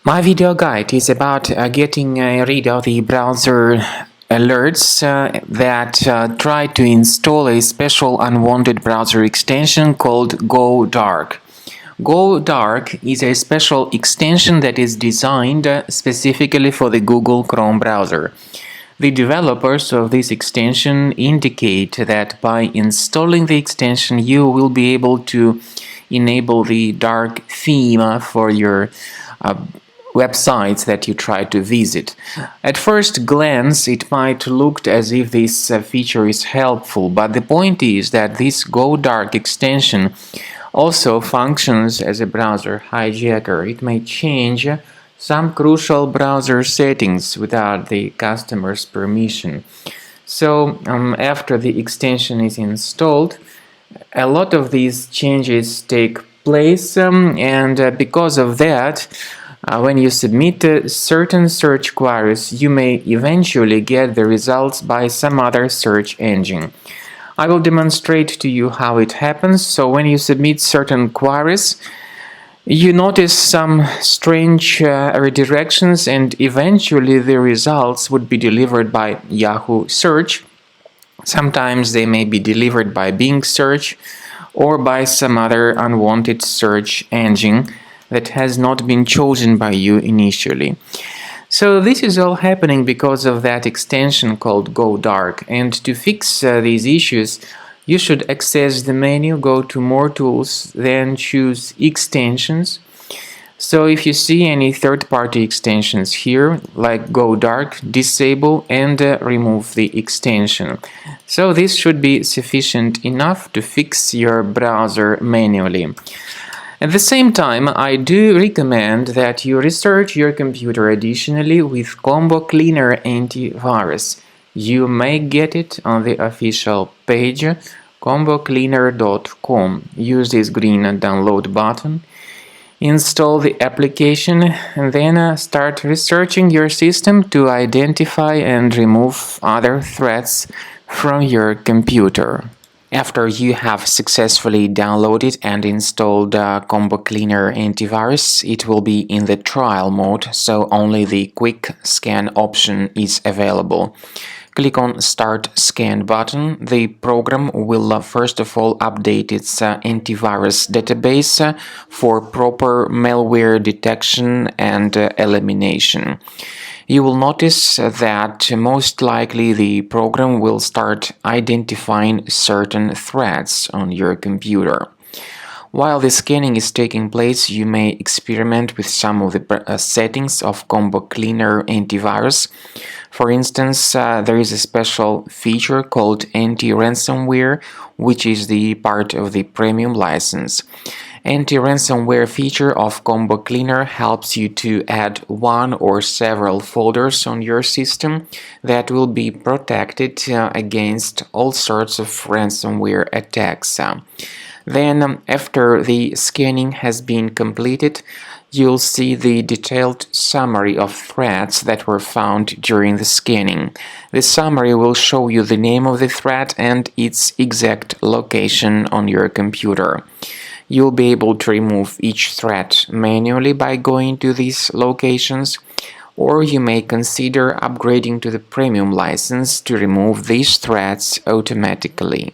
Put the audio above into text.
My video guide is about getting rid of the browser alerts that try to install a special unwanted browser extension called Go Dark. Go Dark is a special extension that is designed specifically for the Google Chrome browser. The developers of this extension indicate that by installing the extension you will be able to enable the dark theme for your websites that you try to visit. At first glance, it might look as if this feature is helpful, but the point is that this Go Dark extension also functions as a browser hijacker. It may change some crucial browser settings without the customer's permission. So, after the extension is installed, a lot of these changes take place, and because of that, when you submit certain search queries, you may eventually get the results by some other search engine. I will demonstrate to you how it happens. So when you submit certain queries, you notice some strange redirections, and eventually the results would be delivered by Yahoo Search. Sometimes they may be delivered by Bing Search or by some other unwanted search engine that has not been chosen by you initially. So this is all happening because of that extension called Go Dark, and to fix these issues you should access the menu, go to More Tools, then choose Extensions. So if you see any third-party extensions here, like Go Dark, disable and remove the extension. So this should be sufficient enough to fix your browser manually. At the same time, I do recommend that you research your computer additionally with Combo Cleaner Antivirus. You may get it on the official page combocleaner.com. Use this green download button, install the application, and then start researching your system to identify and remove other threats from your computer. After you have successfully downloaded and installed Combo Cleaner Antivirus, it will be in the trial mode, so only the quick scan option is available. Click on Start Scan button. The program will first of all update its antivirus database for proper malware detection and elimination. You will notice that most likely the program will start identifying certain threats on your computer. While the scanning is taking place, you may experiment with some of the settings of Combo Cleaner Antivirus. For instance, there is a special feature called anti-ransomware, which is the part of the premium license. Anti-ransomware feature of Combo Cleaner helps you to add one or several folders on your system that will be protected against all sorts of ransomware attacks. Then, after the scanning has been completed, you'll see the detailed summary of threats that were found during the scanning. The summary will show you the name of the threat and its exact location on your computer. You'll be able to remove each threat manually by going to these locations, or you may consider upgrading to the premium license to remove these threats automatically.